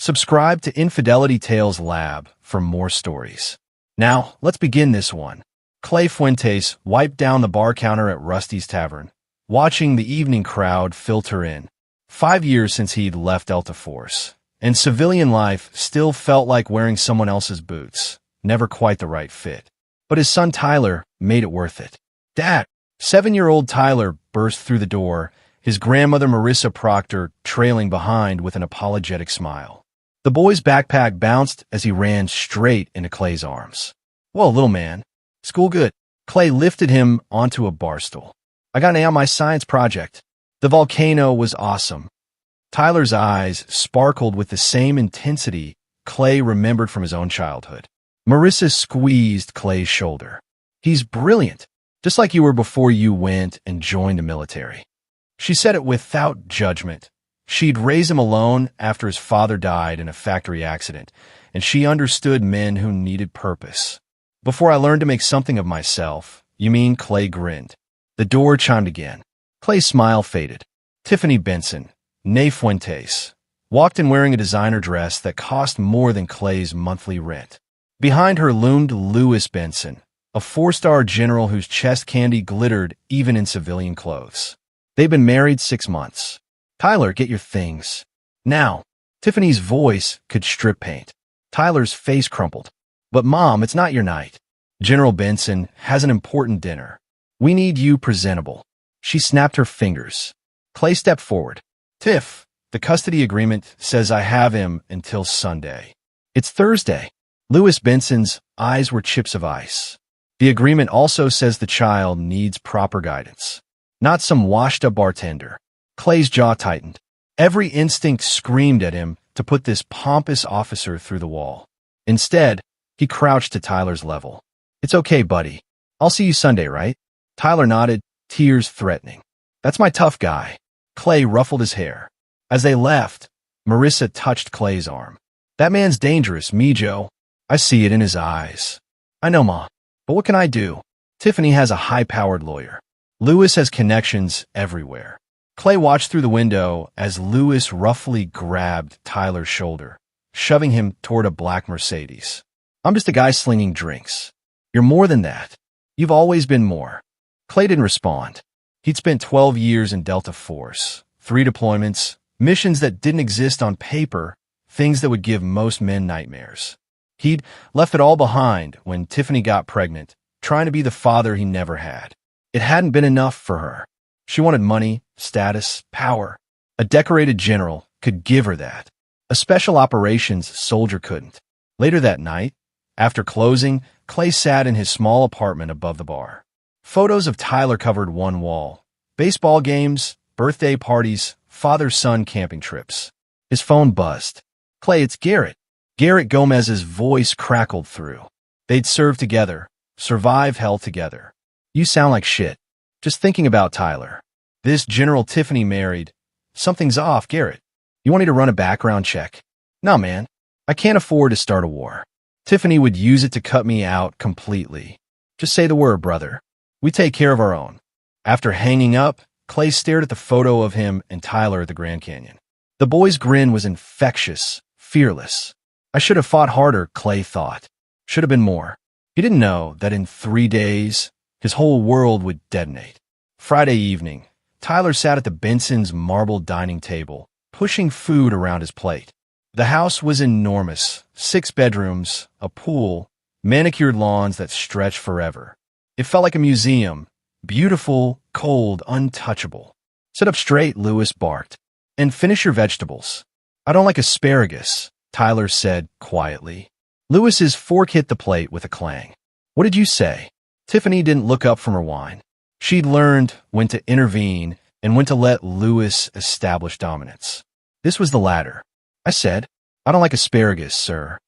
Subscribe to Infidelity Tales Lab for more stories. Now, let's begin this one. Clay Fuentes wiped down the bar counter at Rusty's Tavern, watching the evening crowd filter in. 5 years since he'd left Delta Force, and civilian life still felt like wearing someone else's boots. Never quite the right fit. But his son Tyler made it worth it. Dad! 7-year-old Tyler burst through the door, his grandmother Marissa Proctor trailing behind with an apologetic smile. The boy's backpack bounced as he ran straight into Clay's arms. "Well, little man. School good." Clay lifted him onto a bar stool. "I got an A on my science project. The volcano was awesome." Tyler's eyes sparkled with the same intensity Clay remembered from his own childhood. Marissa squeezed Clay's shoulder. "He's brilliant, just like you were before you went and joined the military." She said it without judgment. She'd raised him alone after his father died in a factory accident, and she understood men who needed purpose. "Before I learned to make something of myself, you mean?" Clay grinned. The door chimed again. Clay's smile faded. Tiffany Benson, née Fuentes, walked in wearing a designer dress that cost more than Clay's monthly rent. Behind her loomed Lewis Benson, a 4-star general whose chest candy glittered even in civilian clothes. They'd been married 6 months. "Tyler, get your things. Now." Tiffany's voice could strip paint. Tyler's face crumpled. "But Mom, it's not your night. General Benson has an important dinner. We need you presentable." She snapped her fingers. Clay stepped forward. "Tiff, the custody agreement says I have him until Sunday. It's Thursday." Lewis Benson's eyes were chips of ice. "The agreement also says the child needs proper guidance, not some washed-up bartender." Clay's jaw tightened. Every instinct screamed at him to put this pompous officer through the wall. Instead, he crouched to Tyler's level. "It's okay, buddy. I'll see you Sunday, right?" Tyler nodded, tears threatening. "That's my tough guy." Clay ruffled his hair. As they left, Marissa touched Clay's arm. "That man's dangerous, me, Joe. I see it in his eyes." "I know, Ma. But what can I do? Tiffany has a high-powered lawyer. Lewis has connections everywhere." Clay watched through the window as Lewis roughly grabbed Tyler's shoulder, shoving him toward a black Mercedes. "I'm just a guy slinging drinks. You're more than that. You've always been more." Clay didn't respond. He'd spent 12 years in Delta Force, 3 deployments, missions that didn't exist on paper, things that would give most men nightmares. He'd left it all behind when Tiffany got pregnant, trying to be the father he never had. It hadn't been enough for her. She wanted money, status, power. A decorated general could give her that. A special operations soldier couldn't. Later that night, after closing, Clay sat in his small apartment above the bar. Photos of Tyler covered one wall. Baseball games, birthday parties, father-son camping trips. His phone buzzed. "Clay, it's Garrett." Garrett Gomez's voice crackled through. They'd served together, survived hell together. "You sound like shit. Just thinking about Tyler. This General Tiffany married. Something's off, Garrett. You want me to run a background check?" "No, man. I can't afford to start a war. Tiffany would use it to cut me out completely. Just say the word, brother. We take care of our own." After hanging up, Clay stared at the photo of him and Tyler at the Grand Canyon. The boy's grin was infectious, fearless. "I should have fought harder," Clay thought. Should have been more. He didn't know that in 3 days, his whole world would detonate. Friday evening, Tyler sat at the Benson's marble dining table, pushing food around his plate. The house was enormous, 6 bedrooms, a pool, manicured lawns that stretched forever. It felt like a museum, beautiful, cold, untouchable. "Sit up straight," Lewis barked, "and finish your vegetables." "I don't like asparagus," Tyler said quietly. Lewis's fork hit the plate with a clang. "What did you say?" Tiffany didn't look up from her wine. She'd learned when to intervene and when to let Lewis establish dominance. This was the latter. "I said, I don't like asparagus, sir.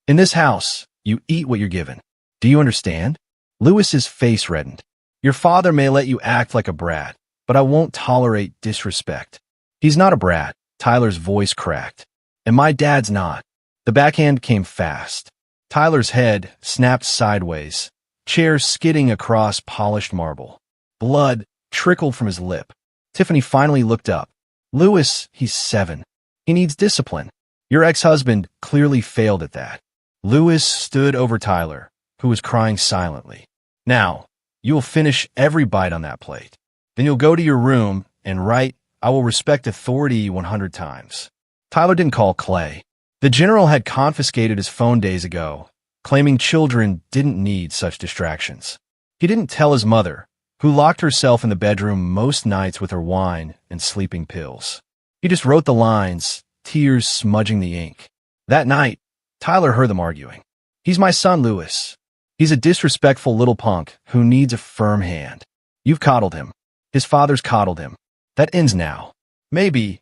In this house, you eat what you're given. Do you understand?" Lewis's face reddened. "Your father may let you act like a brat, but I won't tolerate disrespect." "He's not a brat," Tyler's voice cracked. "And my dad's not." The backhand came fast. Tyler's head snapped sideways, chair skidding across polished marble. Blood trickled from his lip. Tiffany finally looked up. "Lewis, he's 7. He needs discipline." Your ex-husband clearly failed at that. Lewis stood over Tyler, who was crying silently. Now, you will finish every bite on that plate. Then you'll go to your room and write, "I will respect authority 100 times." Tyler didn't call Clay. The general had confiscated his phone days ago, claiming children didn't need such distractions. He didn't tell his mother, who locked herself in the bedroom most nights with her wine and sleeping pills. He just wrote the lines, tears smudging the ink. That night, Tyler heard them arguing. "He's my son, Lewis. He's a disrespectful little punk who needs a firm hand. You've coddled him. His father's coddled him. That ends now. Maybe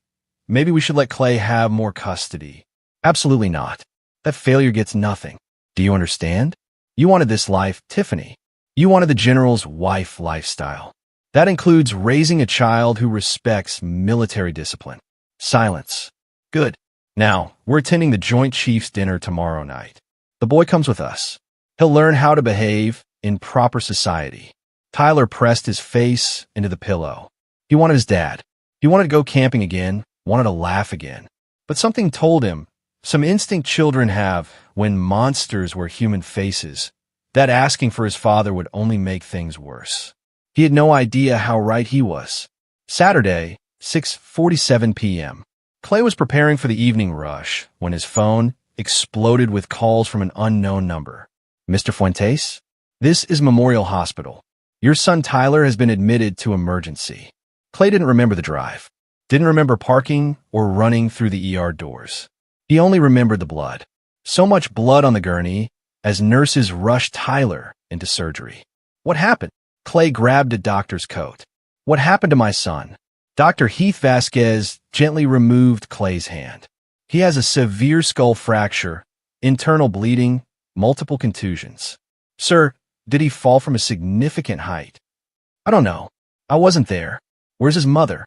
we should let Clay have more custody." Absolutely not. That failure gets nothing. Do you understand? You wanted this life, Tiffany. You wanted the general's wife lifestyle. That includes raising a child who respects military discipline. Silence. Good. Now, we're attending the Joint Chiefs dinner tomorrow night. The boy comes with us. He'll learn how to behave in proper society. Tyler pressed his face into the pillow. He wanted his dad. He wanted to go camping again, wanted to laugh again. But something told him, some instinct children have when monsters wear human faces, that asking for his father would only make things worse. He had no idea how right he was. Saturday, 6:47 p.m. Clay was preparing for the evening rush when his phone exploded with calls from an unknown number. "Mr. Fuentes? This is Memorial Hospital. Your son Tyler has been admitted to emergency." Clay didn't remember the drive, didn't remember parking or running through the ER doors. He only remembered the blood. So much blood on the gurney as nurses rushed Tyler into surgery. What happened? Clay grabbed a doctor's coat. "What happened to my son?" Dr. Heath Vasquez gently removed Clay's hand. "He has a severe skull fracture, internal bleeding, multiple contusions." "Sir, did he fall from a significant height?" "I don't know. I wasn't there. Where's his mother?"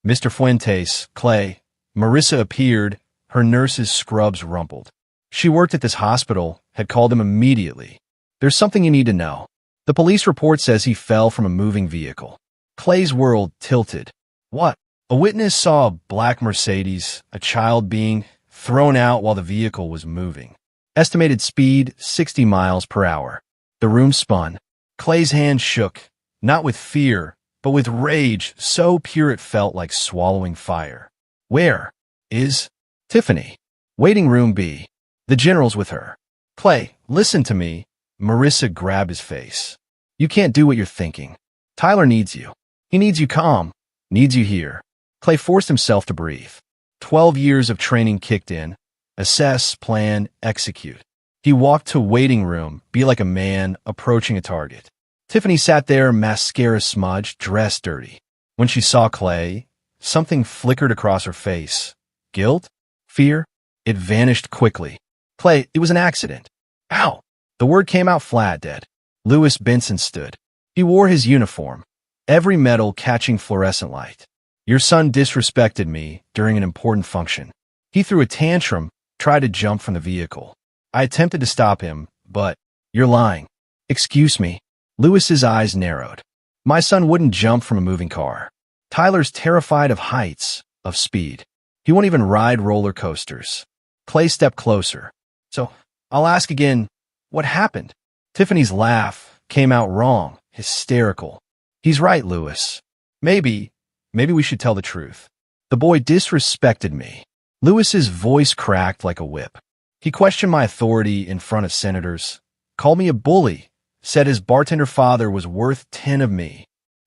"Mr. Fuentes, Clay." Marissa appeared, her nurse's scrubs rumpled. She worked at this hospital, had called him immediately. "There's something you need to know. The police report says he fell from a moving vehicle." Clay's world tilted. "What?" "A witness saw a black Mercedes, a child being thrown out while the vehicle was moving. Estimated speed, 60 miles per hour. The room spun. Clay's hand shook, not with fear, but with rage so pure it felt like swallowing fire. "Where is Tiffany?" "Waiting room B. The general's with her." "Clay, listen to me." Marissa grabbed his face. "You can't do what you're thinking. Tyler needs you. He needs you calm, needs you here." Clay forced himself to breathe. 12 years of training kicked in. Assess, plan, execute. He walked to waiting room, be like a man approaching a target. Tiffany sat there, mascara smudged, dressed dirty. When she saw Clay, something flickered across her face. Guilt? Fear? It vanished quickly. "Clay, it was an accident." "Ow!" The word came out flat, dead. Lewis Benson stood. He wore his uniform, every metal catching fluorescent light. "Your son disrespected me during an important function. He threw a tantrum, tried to jump from the vehicle. I attempted to stop him, but..." "You're lying." "Excuse me." Lewis's eyes narrowed. "My son wouldn't jump from a moving car. Tyler's terrified of heights, of speed. He won't even ride roller coasters." Clay stepped closer. "So, I'll ask again, what happened?" Tiffany's laugh came out wrong, hysterical. "He's right, Lewis. Maybe we should tell the truth. The boy disrespected me." Lewis's voice cracked like a whip. He questioned my authority in front of senators, called me a bully, said his bartender father was worth 10 of me.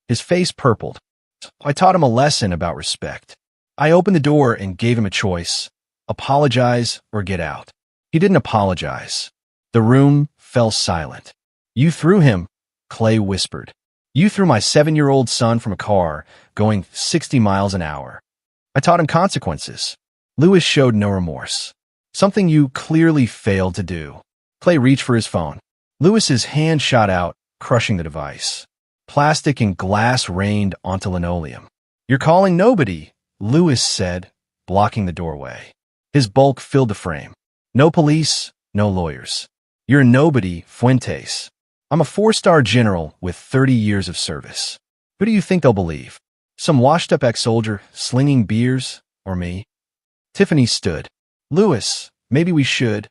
His face purpled. I taught him a lesson about respect. I opened the door and gave him a choice: apologize or get out. He didn't apologize. The room fell silent. "You threw him," Clay whispered. "You threw my 7-year-old son from a car going 60 miles an hour. I taught him consequences." Lewis showed no remorse. "Something you clearly failed to do." Clay reached for his phone. Lewis's hand shot out, crushing the device. Plastic and glass rained onto linoleum. "You're calling nobody," Lewis said, blocking the doorway. His bulk filled the frame. "No police, no lawyers. You're a nobody, Fuentes. I'm a 4-star general with 30 years of service. Who do you think they'll believe? Some washed-up ex-soldier slinging beers, or me?" Tiffany stood. Lewis, maybe we should.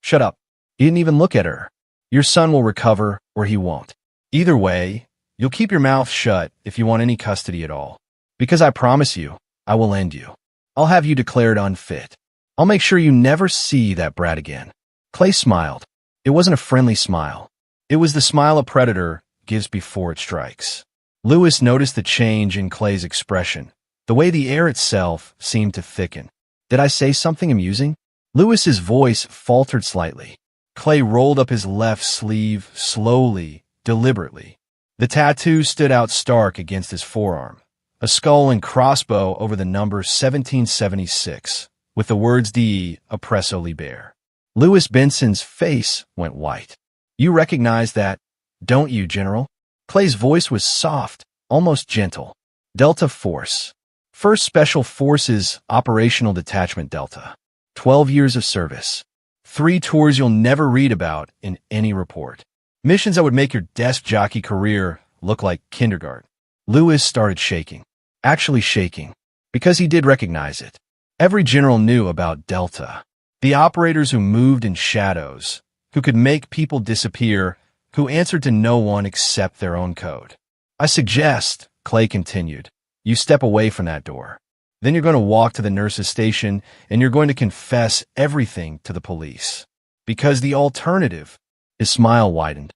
Shut up. He didn't even look at her. Your son will recover, or he won't. Either way, you'll keep your mouth shut if you want any custody at all. Because I promise you, I will end you. I'll have you declared unfit. I'll make sure you never see that brat again. Clay smiled. It wasn't a friendly smile. It was the smile a predator gives before it strikes. Lewis noticed the change in Clay's expression, the way the air itself seemed to thicken. Did I say something amusing? Lewis's voice faltered slightly. Clay rolled up his left sleeve slowly, deliberately. The tattoo stood out stark against his forearm, a skull and crossbow over the number 1776, with the words "Die Oppresso Liber." Lewis Benson's face went white. You recognize that, don't you, General? Clay's voice was soft, almost gentle. Delta Force. 1st Special Forces Operational Detachment Delta. 12 years of service. 3 tours you'll never read about in any report. Missions that would make your desk jockey career look like kindergarten. Lewis started shaking. Actually shaking. Because he did recognize it. Every general knew about Delta. The operators who moved in shadows, who could make people disappear, who answered to no one except their own code. I suggest, Clay continued, you step away from that door. Then you're going to walk to the nurse's station and you're going to confess everything to the police. Because the alternative, his smile widened.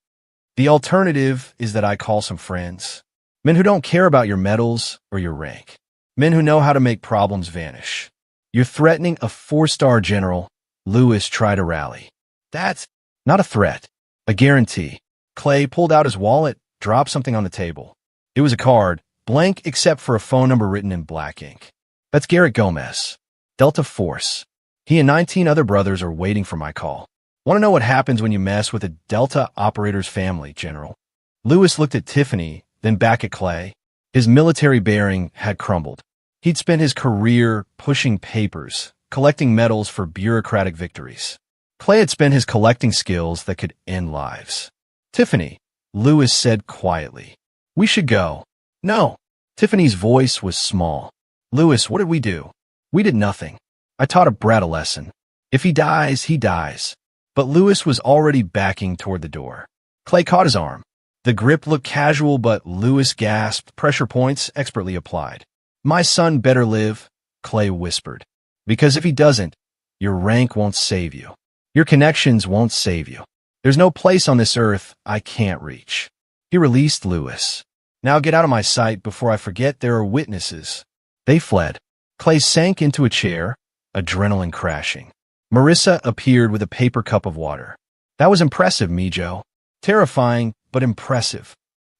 The alternative is that I call some friends. Men who don't care about your medals or your rank. Men who know how to make problems vanish. You're threatening a 4-star general. Lewis tried to rally. That's not a threat, a guarantee. Clay pulled out his wallet, dropped something on the table. It was a card, blank except for a phone number written in black ink. That's Garrett Gomez, Delta Force. He and 19 other brothers are waiting for my call. Want to know what happens when you mess with a Delta operator's family, General? Lewis looked at Tiffany, then back at Clay. His military bearing had crumbled. He'd spent his career pushing papers, collecting medals for bureaucratic victories. Clay had spent his collecting skills that could end lives. Tiffany, Lewis said quietly. We should go. No. Tiffany's voice was small. Lewis, what did we do? We did nothing. I taught a brat a lesson. If he dies, he dies. But Lewis was already backing toward the door. Clay caught his arm. The grip looked casual, but Lewis gasped, pressure points expertly applied. My son better live, Clay whispered. Because if he doesn't, your rank won't save you. Your connections won't save you. There's no place on this earth I can't reach. He released Lewis. Now get out of my sight before I forget there are witnesses. They fled. Clay sank into a chair, adrenaline crashing. Marissa appeared with a paper cup of water. That was impressive, Mijo. Terrifying, but impressive.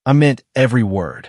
I meant every word.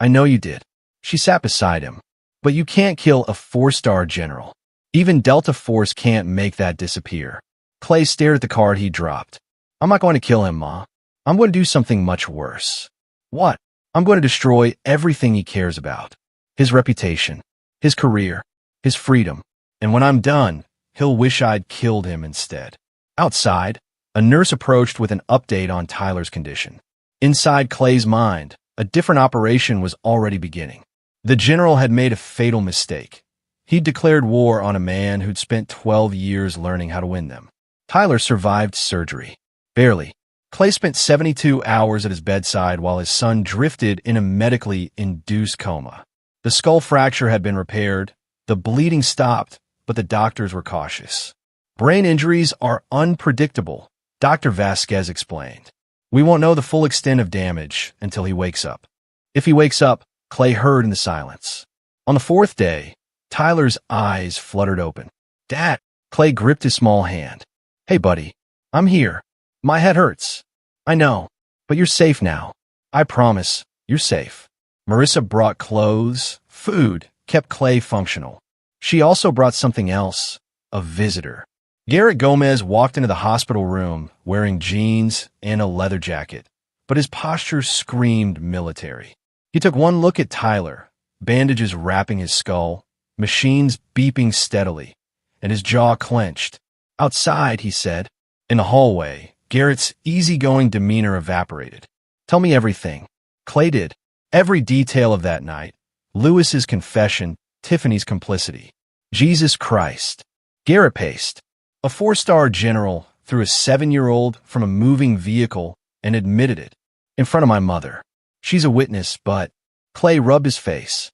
I know you did. She sat beside him. But you can't kill a 4-star general. Even Delta Force can't make that disappear. Clay stared at the card he dropped. I'm not going to kill him, Ma. I'm going to do something much worse. What? I'm going to destroy everything he cares about. His reputation, his career, his freedom. And when I'm done, he'll wish I'd killed him instead. Outside, a nurse approached with an update on Tyler's condition. Inside Clay's mind, a different operation was already beginning. The general had made a fatal mistake. He'd declared war on a man who'd spent 12 years learning how to win them. Tyler survived surgery. Barely. Clay spent 72 hours at his bedside while his son drifted in a medically induced coma. The skull fracture had been repaired, the bleeding stopped, but the doctors were cautious. Brain injuries are unpredictable, Dr. Vasquez explained. We won't know the full extent of damage until he wakes up. If he wakes up, Clay heard in the silence. On the 4th day, Tyler's eyes fluttered open. Dad, Clay gripped his small hand. Hey, buddy, I'm here. My head hurts. I know, but you're safe now. I promise, you're safe. Marissa brought clothes, food, kept Clay functional. She also brought something else, a visitor. Garrett Gomez walked into the hospital room wearing jeans and a leather jacket, but his posture screamed military. He took one look at Tyler, bandages wrapping his skull, machines beeping steadily, and his jaw clenched. Outside, he said. In the hallway, Garrett's easygoing demeanor evaporated. Tell me everything. Clay did. Every detail of that night. Lewis's confession, Tiffany's complicity. Jesus Christ. Garrett paced. A four-star general threw a 7-year-old from a moving vehicle and admitted it in front of my mother. She's a witness, but Clay rubbed his face.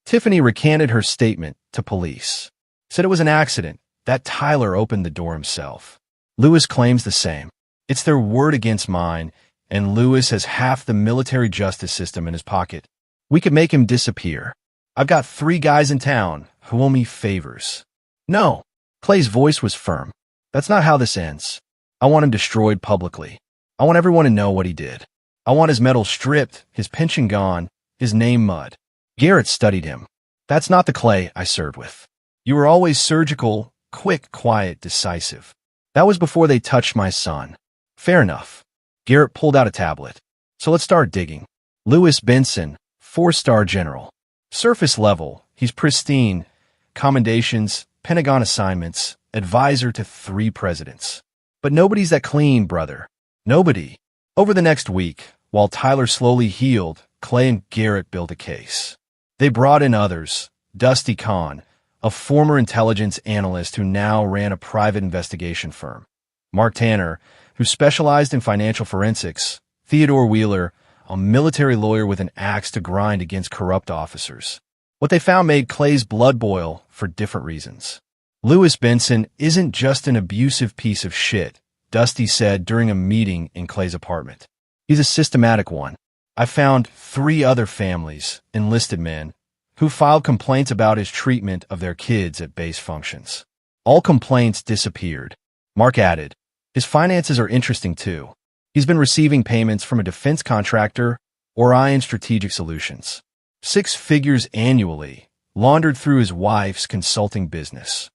Tiffany recanted her statement to police. Said it was an accident, that Tyler opened the door himself. Lewis claims the same. It's their word against mine, and Lewis has half the military justice system in his pocket. We could make him disappear. I've got 3 guys in town who owe me favors. No. Clay's voice was firm. That's not how this ends. I want him destroyed publicly. I want everyone to know what he did. I want his medal stripped, his pension gone, his name mud. Garrett studied him. That's not the Clay I served with. You were always surgical, quick, quiet, decisive. That was before they touched my son. Fair enough. Garrett pulled out a tablet. So let's start digging. Lewis Benson, 4-star general. Surface level, he's pristine. Commendations, Pentagon assignments, advisor to 3 presidents. But nobody's that clean, brother. Nobody. Over the next week, while Tyler slowly healed, Clay and Garrett built a case. They brought in others. Dusty Kahn, a former intelligence analyst who now ran a private investigation firm. Mark Tanner, who specialized in financial forensics. Theodore Wheeler, a military lawyer with an axe to grind against corrupt officers. What they found made Clay's blood boil for different reasons. Lewis Benson isn't just an abusive piece of shit, Dusty said during a meeting in Clay's apartment. He's a systematic one. I found 3 other families, enlisted men, who filed complaints about his treatment of their kids at base functions. All complaints disappeared. Mark added, his finances are interesting too. He's been receiving payments from a defense contractor, Orion Strategic Solutions. 6 figures annually, laundered through his wife's consulting business.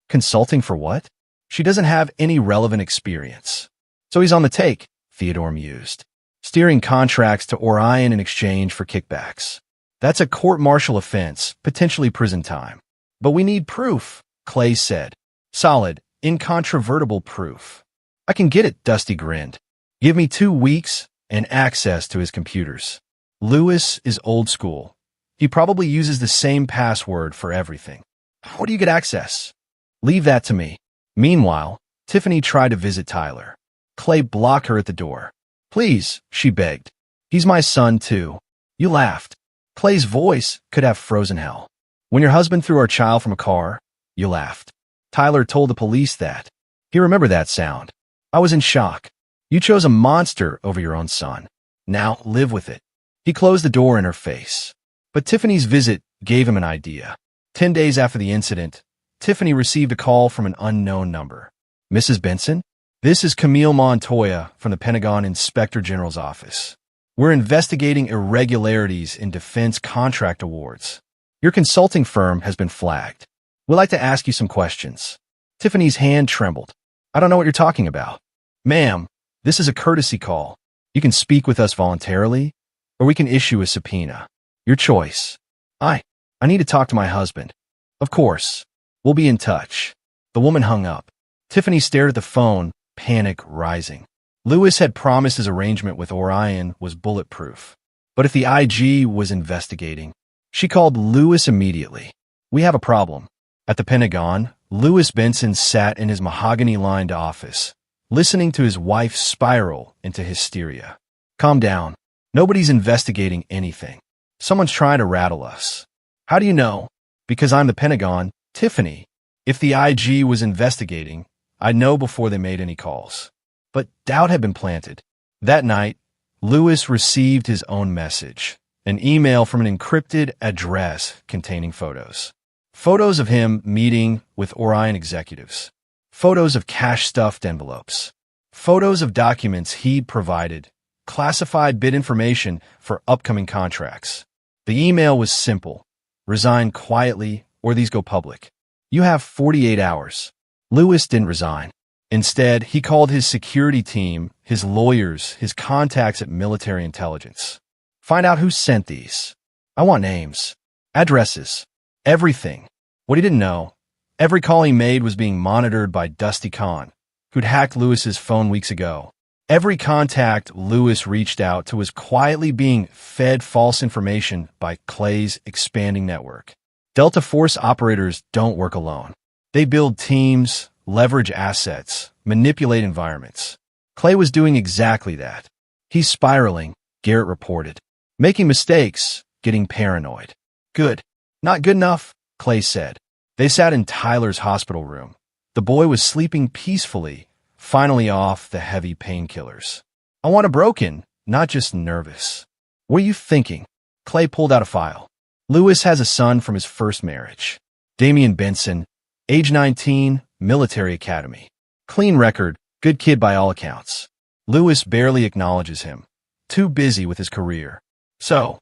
Consulting for what? She doesn't have any relevant experience. So he's on the take, Theodore mused. Steering contracts to Orion in exchange for kickbacks. That's a court-martial offense, potentially prison time. But we need proof, Clay said. Solid, incontrovertible proof. I can get it, Dusty grinned. Give me 2 weeks and access to his computers. Lewis is old school. He probably uses the same password for everything. How do you get access? Leave that to me. Meanwhile, Tiffany tried to visit Tyler. Clay blocked her at the door. Please, she begged. He's my son, too. You laughed. Clay's voice could have frozen hell. When your husband threw our child from a car, you laughed. Tyler told the police that. He remembered that sound. I was in shock. You chose a monster over your own son. Now live with it. He closed the door in her face. But Tiffany's visit gave him an idea. 10 days after the incident, Tiffany received a call from an unknown number. Mrs. Benson? This is Camille Montoya from the Pentagon Inspector General's office. We're investigating irregularities in defense contract awards. Your consulting firm has been flagged. We'd like to ask you some questions. Tiffany's hand trembled. I don't know what you're talking about. Ma'am, this is a courtesy call. You can speak with us voluntarily, or we can issue a subpoena. Your choice. I need to talk to my husband. Of course. We'll be in touch. The woman hung up. Tiffany stared at the phone, panic rising. Lewis had promised his arrangement with Orion was bulletproof. But if the IG was investigating, she called Lewis immediately. We have a problem. At the Pentagon, Lewis Benson sat in his mahogany-lined office, listening to his wife spiral into hysteria. Calm down. Nobody's investigating anything. Someone's trying to rattle us. How do you know? Because I'm the Pentagon, Tiffany. If the IG was investigating, I'd know before they made any calls. But doubt had been planted. That night, Lewis received his own message, an email from an encrypted address containing photos. Photos of him meeting with Orion executives. Photos of cash-stuffed envelopes. Photos of documents he'd provided, classified bid information for upcoming contracts. The email was simple. Resign quietly, or these go public. You have 48 hours. Lewis didn't resign. Instead, he called his security team, his lawyers, his contacts at military intelligence. Find out who sent these. I want names, addresses, everything. What he didn't know, every call he made was being monitored by Dusty Kahn, who'd hacked Lewis's phone weeks ago. Every contact Lewis reached out to was quietly being fed false information by Clay's expanding network. Delta Force operators don't work alone. They build teams, leverage assets, manipulate environments. Clay was doing exactly that. He's spiraling, Garrett reported. Making mistakes, getting paranoid. Good. Not good enough, Clay said. They sat in Tyler's hospital room. The boy was sleeping peacefully, finally off the heavy painkillers. I want a broken, not just nervous. What are you thinking? Clay pulled out a file. Lewis has a son from his first marriage. Damian Benson, age 19, military academy. Clean record, good kid by all accounts. Lewis barely acknowledges him. Too busy with his career. So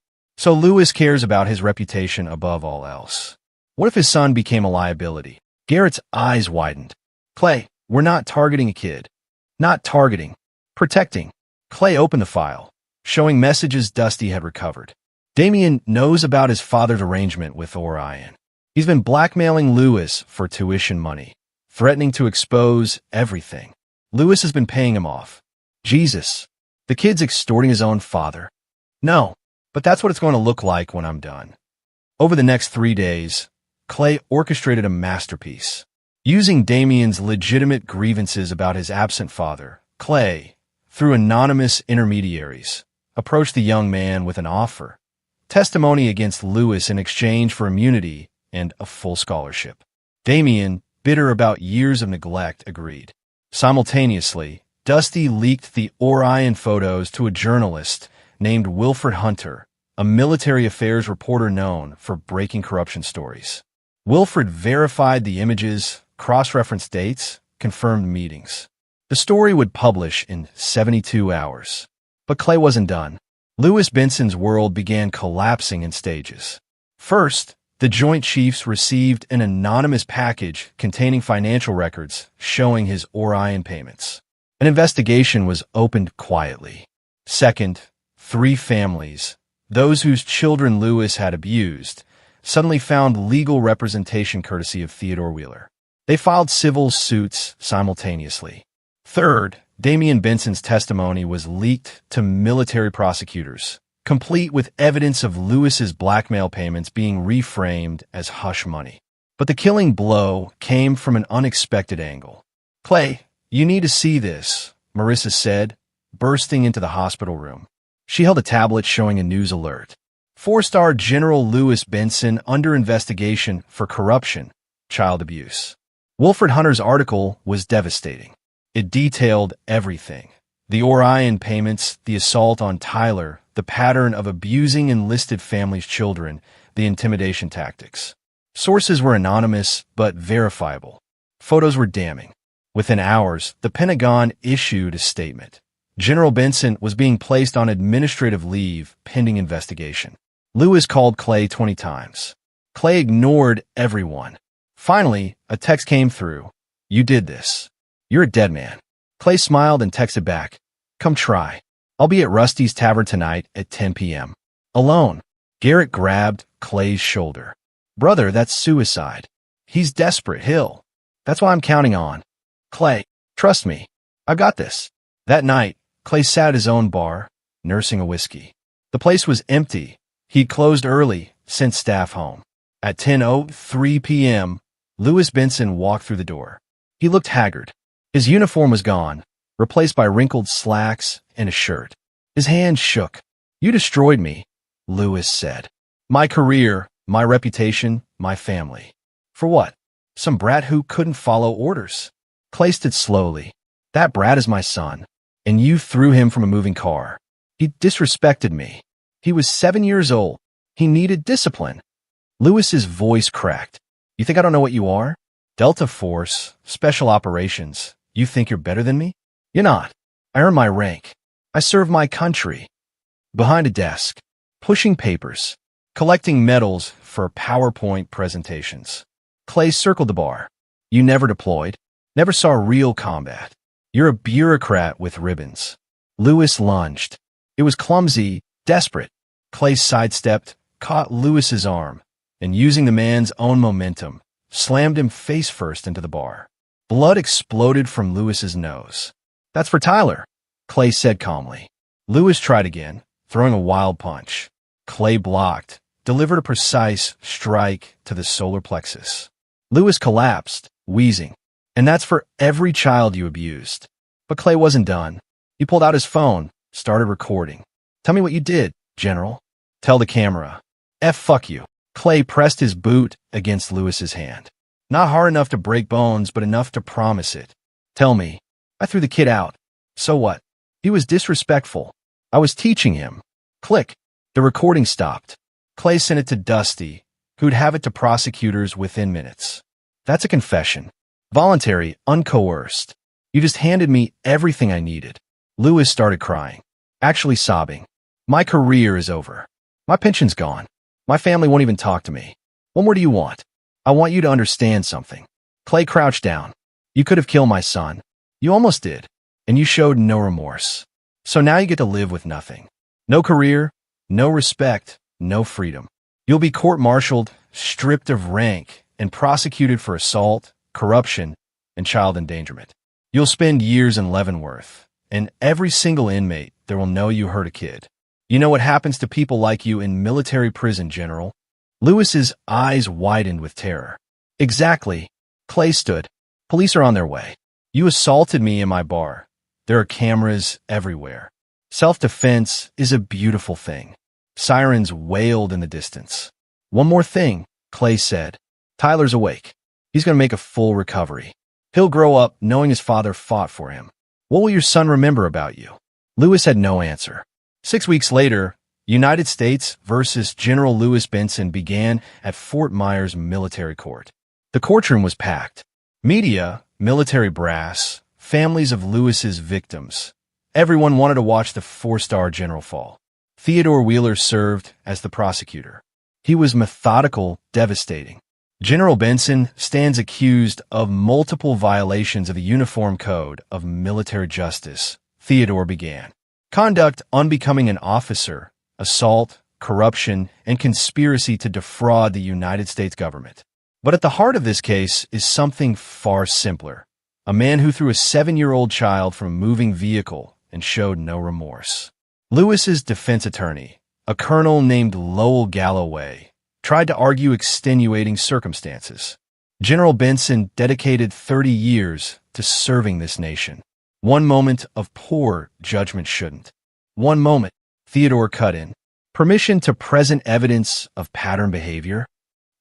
Lewis cares about his reputation above all else. What if his son became a liability? Garrett's eyes widened. Clay, we're not targeting a kid. Not targeting. Protecting. Clay opened the file, showing messages Dusty had recovered. Damian knows about his father's arrangement with Orion. He's been blackmailing Lewis for tuition money, threatening to expose everything. Lewis has been paying him off. Jesus, the kid's extorting his own father. No, but that's what it's going to look like when I'm done. Over the next 3 days, Clay orchestrated a masterpiece. Using Damian's legitimate grievances about his absent father, Clay, through anonymous intermediaries, approached the young man with an offer. Testimony against Lewis in exchange for immunity and a full scholarship. Damian, bitter about years of neglect, agreed. Simultaneously, Dusty leaked the Orion photos to a journalist named Wilfred Hunter, a military affairs reporter known for breaking corruption stories. Wilfred verified the images, cross-referenced dates, confirmed meetings. The story would publish in 72 hours. But Clay wasn't done. Lewis Benson's world began collapsing in stages. First, the Joint Chiefs received an anonymous package containing financial records showing his Orion payments. An investigation was opened quietly. Second, 3 families, those whose children Lewis had abused, suddenly found legal representation courtesy of Theodore Wheeler. They filed civil suits simultaneously. Third, Damian Benson's testimony was leaked to military prosecutors, complete with evidence of Lewis's blackmail payments being reframed as hush money. But the killing blow came from an unexpected angle. Clay, you need to see this, Marissa said, bursting into the hospital room. She held a tablet showing a news alert. 4-star General Lewis Benson under investigation for corruption, child abuse. Wilfred Hunter's article was devastating. It detailed everything. The Orion payments, the assault on Tyler, the pattern of abusing enlisted families' children, the intimidation tactics. Sources were anonymous but verifiable. Photos were damning. Within hours, the Pentagon issued a statement. General Benson was being placed on administrative leave pending investigation. Lewis called Clay 20 times. Clay ignored everyone. Finally, a text came through. You did this. You're a dead man. Clay smiled and texted back. Come try. I'll be at Rusty's Tavern tonight at 10 p.m. Alone. Garrett grabbed Clay's shoulder. Brother, that's suicide. He's desperate, That's why I'm counting on. Clay, trust me. I've got this. That night, Clay sat at his own bar, nursing a whiskey. The place was empty. He'd closed early, sent staff home. At 10:03 p.m., Lewis Benson walked through the door. He looked haggard. His uniform was gone, replaced by wrinkled slacks and a shirt. His hand shook. You destroyed me, Lewis said. My career, my reputation, my family. For what? Some brat who couldn't follow orders. Clay stood slowly. That brat is my son, and you threw him from a moving car. He disrespected me. He was 7 years old. He needed discipline. Lewis's voice cracked. You think I don't know what you are? Delta Force, Special Operations. You think you're better than me? You're not. I earned my rank. I serve my country. Behind a desk, pushing papers, collecting medals for PowerPoint presentations. Clay circled the bar. You never deployed, never saw real combat. You're a bureaucrat with ribbons. Lewis lunged. It was clumsy, desperate. Clay sidestepped, caught Lewis's arm, and using the man's own momentum, slammed him face first into the bar. Blood exploded from Lewis's nose. That's for Tyler, Clay said calmly. Lewis tried again, throwing a wild punch. Clay blocked, delivered a precise strike to the solar plexus. Lewis collapsed, wheezing. And that's for every child you abused. But Clay wasn't done. He pulled out his phone, started recording. Tell me what you did, General. Tell the camera. Fuck you. Clay pressed his boot against Lewis's hand. Not hard enough to break bones, but enough to promise it. Tell me. I threw the kid out. So what? He was disrespectful. I was teaching him. Click. The recording stopped. Clay sent it to Dusty, who'd have it to prosecutors within minutes. That's a confession. Voluntary, uncoerced. You just handed me everything I needed. Lewis started crying. Actually sobbing. My career is over. My pension's gone. My family won't even talk to me. What more do you want? I want you to understand something. Clay crouched down. You could have killed my son. You almost did. And you showed no remorse. So now you get to live with nothing. No career, no respect, no freedom. You'll be court-martialed, stripped of rank, and prosecuted for assault, corruption, and child endangerment. You'll spend years in Leavenworth, and every single inmate there will know you hurt a kid. You know what happens to people like you in military prison, General? Lewis's eyes widened with terror. Exactly. Clay stood. Police are on their way. You assaulted me in my bar. There are cameras everywhere. Self-defense is a beautiful thing. Sirens wailed in the distance. One more thing, Clay said. Tyler's awake. He's going to make a full recovery. He'll grow up knowing his father fought for him. What will your son remember about you? Lewis had no answer. 6 weeks later, United States versus General Lewis Benson began at Fort Myers Military Court. The courtroom was packed. Media, military brass, families of Lewis's victims. Everyone wanted to watch the four-star general fall. Theodore Wheeler served as the prosecutor. He was methodical, devastating. General Benson stands accused of multiple violations of the Uniform Code of Military Justice, Theodore began. Conduct unbecoming an officer, assault, corruption, and conspiracy to defraud the United States government. But at the heart of this case is something far simpler. A man who threw a 7-year-old child from a moving vehicle and showed no remorse. Lewis's defense attorney, a colonel named Lowell Galloway, tried to argue extenuating circumstances. General Benson dedicated 30 years to serving this nation. One moment of poor judgment shouldn't. One moment, Theodore cut in. Permission to present evidence of pattern behavior?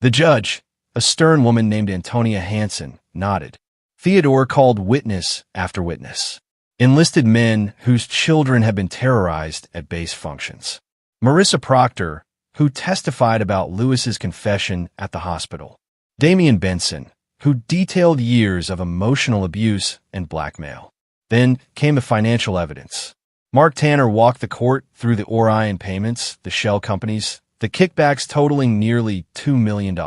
The judge, a stern woman named Antonia Hansen, nodded. Theodore called witness after witness. Enlisted men whose children had been terrorized at base functions. Marissa Proctor, who testified about Lewis's confession at the hospital. Damian Benson, who detailed years of emotional abuse and blackmail. Then came the financial evidence. Mark Tanner walked the court through the Orion payments, the shell companies, the kickbacks totaling nearly $2 million.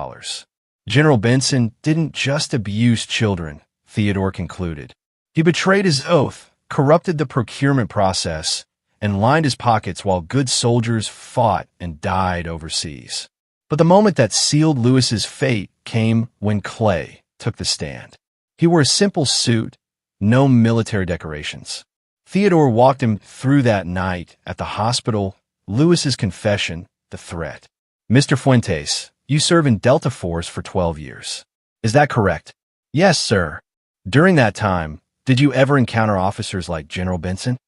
General Benson didn't just abuse children, Theodore concluded. He betrayed his oath, corrupted the procurement process, and lined his pockets while good soldiers fought and died overseas. But the moment that sealed Lewis's fate came when Clay took the stand. He wore a simple suit, no military decorations. Theodore walked him through that night at the hospital, Lewis's confession, the threat. Mr. Fuentes, you serve in Delta Force for 12 years. Is that correct? Yes, sir. During that time, did you ever encounter officers like General Benson?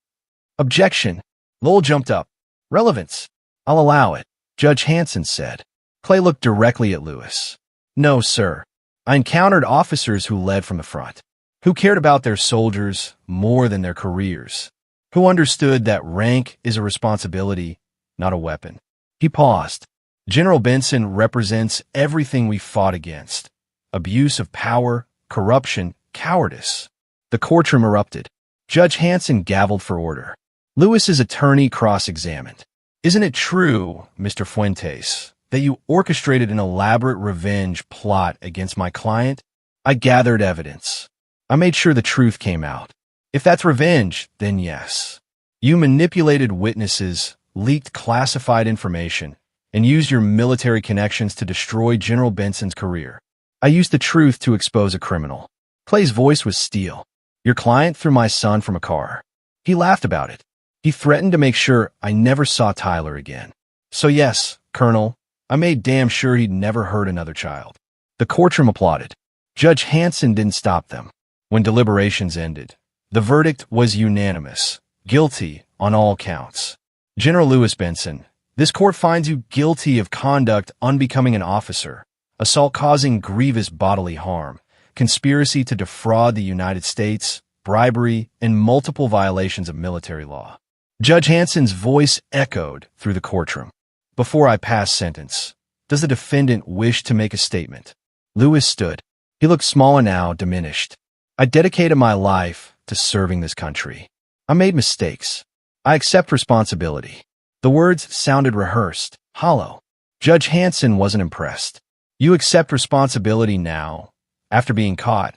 Objection. Lowell jumped up. Relevance. I'll allow it, Judge Hansen said. Clay looked directly at Lewis. No, sir. I encountered officers who led from the front, who cared about their soldiers more than their careers, who understood that rank is a responsibility, not a weapon. He paused. General Benson represents everything we fought against. Abuse of power, corruption, cowardice. The courtroom erupted. Judge Hansen gavelled for order. Lewis's attorney cross-examined. Isn't it true, Mr. Fuentes, that you orchestrated an elaborate revenge plot against my client? I gathered evidence. I made sure the truth came out. If that's revenge, then yes. You manipulated witnesses, leaked classified information, and used your military connections to destroy General Benson's career. I used the truth to expose a criminal. Clay's voice was steel. Your client threw my son from a car. He laughed about it. He threatened to make sure I never saw Tyler again. So yes, Colonel, I made damn sure he'd never hurt another child. The courtroom applauded. Judge Hanson didn't stop them. When deliberations ended, the verdict was unanimous, guilty on all counts. General Lewis Benson, this court finds you guilty of conduct unbecoming an officer, assault causing grievous bodily harm, conspiracy to defraud the United States, bribery, and multiple violations of military law. Judge Hanson's voice echoed through the courtroom. Before I pass sentence, does the defendant wish to make a statement? Lewis stood. He looked smaller now, diminished. I dedicated my life to serving this country. I made mistakes. I accept responsibility. The words sounded rehearsed, hollow. Judge Hanson wasn't impressed. You accept responsibility now, after being caught,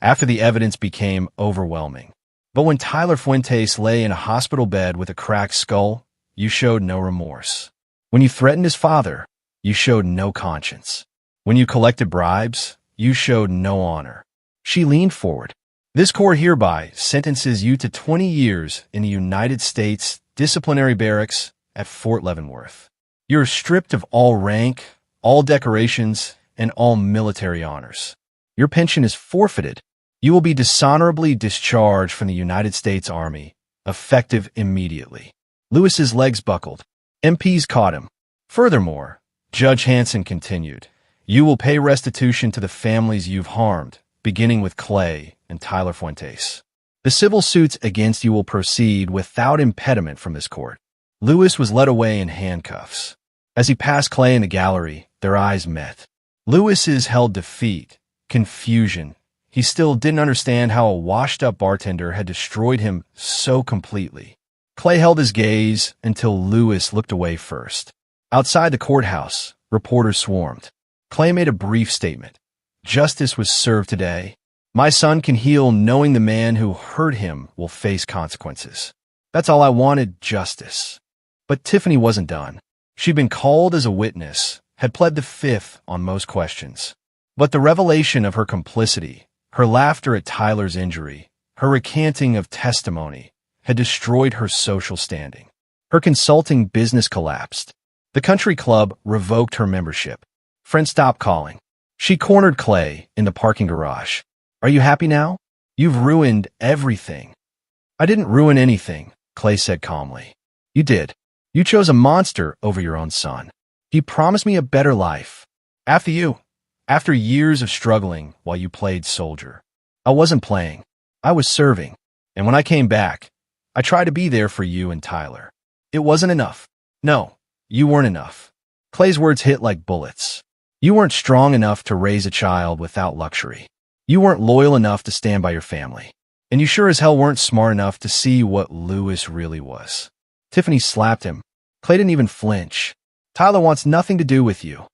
after the evidence became overwhelming. But when Tyler Fuentes lay in a hospital bed with a cracked skull, you showed no remorse. When you threatened his father, you showed no conscience. When you collected bribes, you showed no honor. She leaned forward. This court hereby sentences you to 20 years in the United States disciplinary barracks at Fort Leavenworth. You're stripped of all rank, all decorations, and all military honors. Your pension is forfeited. You will be dishonorably discharged from the United States Army, effective immediately. Lewis's legs buckled. MPs caught him. Furthermore, Judge Hanson continued, you will pay restitution to the families you've harmed, beginning with Clay and Tyler Fuentes. The civil suits against you will proceed without impediment from this court. Lewis was led away in handcuffs. As he passed Clay in the gallery, their eyes met. Lewis's held defeat, confusion. He still didn't understand how a washed-up bartender had destroyed him so completely. Clay held his gaze until Lewis looked away first. Outside the courthouse, reporters swarmed. Clay made a brief statement. Justice was served today. My son can heal knowing the man who hurt him will face consequences. That's all I wanted, justice. But Tiffany wasn't done. She'd been called as a witness, had pled the fifth on most questions. But the revelation of her complicity, her laughter at Tyler's injury, her recanting of testimony, had destroyed her social standing. Her consulting business collapsed. The country club revoked her membership. Friends stopped calling. She cornered Clay in the parking garage. Are you happy now? You've ruined everything. I didn't ruin anything, Clay said calmly. You did. You chose a monster over your own son. He promised me a better life. After you. After years of struggling while you played soldier. I wasn't playing. I was serving. And when I came back, I tried to be there for you and Tyler. It wasn't enough. No, you weren't enough. Clay's words hit like bullets. You weren't strong enough to raise a child without luxury. You weren't loyal enough to stand by your family. And you sure as hell weren't smart enough to see what Lewis really was. Tiffany slapped him. Clay didn't even flinch. Tyler wants nothing to do with you.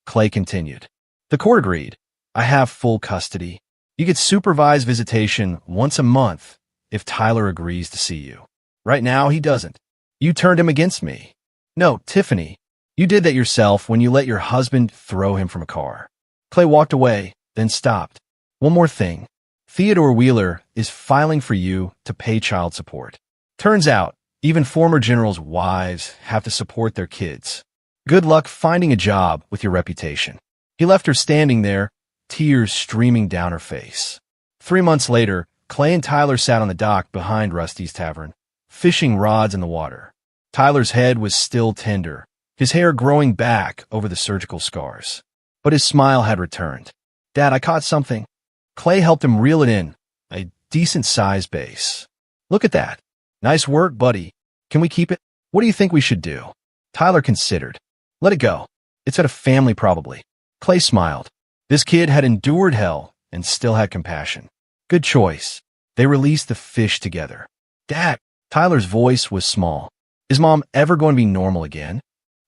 Clay continued. The court agreed. I have full custody. You get supervised visitation once a month if Tyler agrees to see you. Right now, he doesn't. You turned him against me. No, Tiffany, you did that yourself when you let your husband throw him from a car. Clay walked away, then stopped. One more thing. Theodore Wheeler is filing for you to pay child support. Turns out, even former generals' wives have to support their kids. Good luck finding a job with your reputation. He left her standing there, tears streaming down her face. 3 months later, Clay and Tyler sat on the dock behind Rusty's Tavern, fishing rods in the water. Tyler's head was still tender, his hair growing back over the surgical scars. But his smile had returned. Dad, I caught something. Clay helped him reel it in, a decent-sized bass. Look at that. Nice work, buddy. Can we keep it? What do you think we should do? Tyler considered. Let it go. It's at a family, probably. Clay smiled. This kid had endured hell and still had compassion. Good choice. They released the fish together. Dad, Tyler's voice was small. Is Mom ever going to be normal again?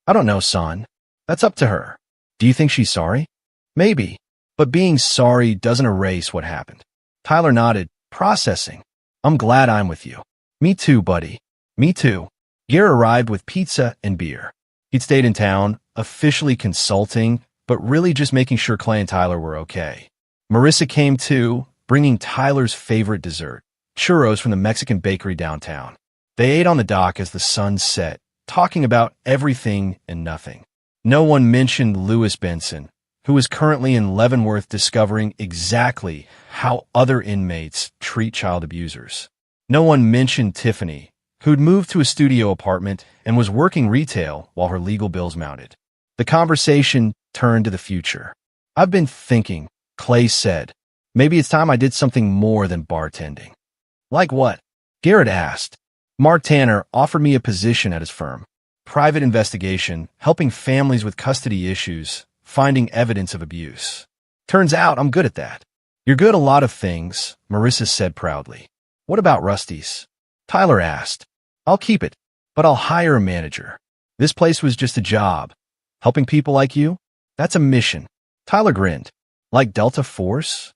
I don't know, son. That's up to her. Do you think she's sorry? Maybe. But being sorry doesn't erase what happened. Tyler nodded, processing. I'm glad I'm with you. Me too, buddy. Me too. Gare arrived with pizza and beer. He'd stayed in town, officially consulting, but really just making sure Clay and Tyler were okay. Marissa came too, bringing Tyler's favorite dessert, churros from the Mexican bakery downtown. They ate on the dock as the sun set, talking about everything and nothing. No one mentioned Lewis Benson, who is currently in Leavenworth discovering exactly how other inmates treat child abusers. No one mentioned Tiffany, who'd moved to a studio apartment and was working retail while her legal bills mounted. The conversation turned to the future. "I've been thinking," Clay said. "Maybe it's time I did something more than bartending." "Like what?" Garrett asked. "Mark Tanner offered me a position at his firm. Private investigation, helping families with custody issues, finding evidence of abuse. Turns out I'm good at that." "You're good at a lot of things," Marissa said proudly. "What about Rusty's?" Tyler asked. "I'll keep it, but I'll hire a manager. This place was just a job. Helping people like you? That's a mission." Tyler grinned. "Like Delta Force?"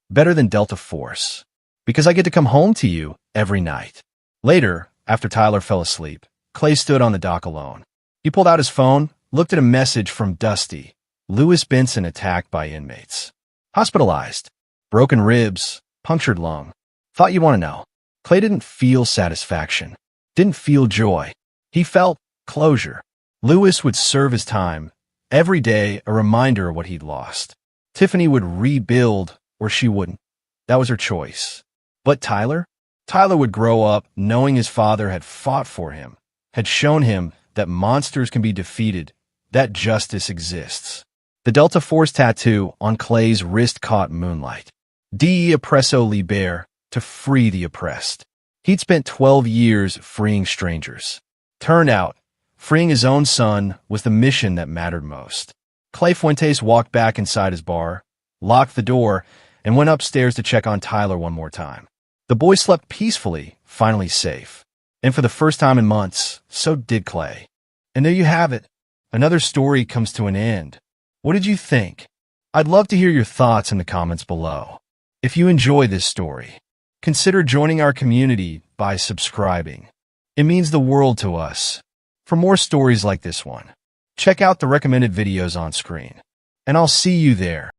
"Better than Delta Force. Because I get to come home to you every night." Later, after Tyler fell asleep, Clay stood on the dock alone. He pulled out his phone, looked at a message from Dusty. "Lewis Benson attacked by inmates. Hospitalized. Broken ribs, punctured lung. Thought you'd want to know." Clay didn't feel satisfaction. Didn't feel joy. He felt closure. Lewis would serve his time. Every day, a reminder of what he'd lost. Tiffany would rebuild, or she wouldn't. That was her choice. But Tyler? Tyler would grow up knowing his father had fought for him, had shown him that monsters can be defeated, that justice exists. The Delta Force tattoo on Clay's wrist caught moonlight. "De oppresso liber," to free the oppressed. He'd spent 12 years freeing strangers. Turned out, freeing his own son was the mission that mattered most. Clay Fuentes walked back inside his bar, locked the door, and went upstairs to check on Tyler one more time. The boy slept peacefully, finally safe. And for the first time in months, so did Clay. And there you have it. Another story comes to an end. What did you think? I'd love to hear your thoughts in the comments below. If you enjoy this story, consider joining our community by subscribing. It means the world to us. For more stories like this one, check out the recommended videos on screen. And I'll see you there.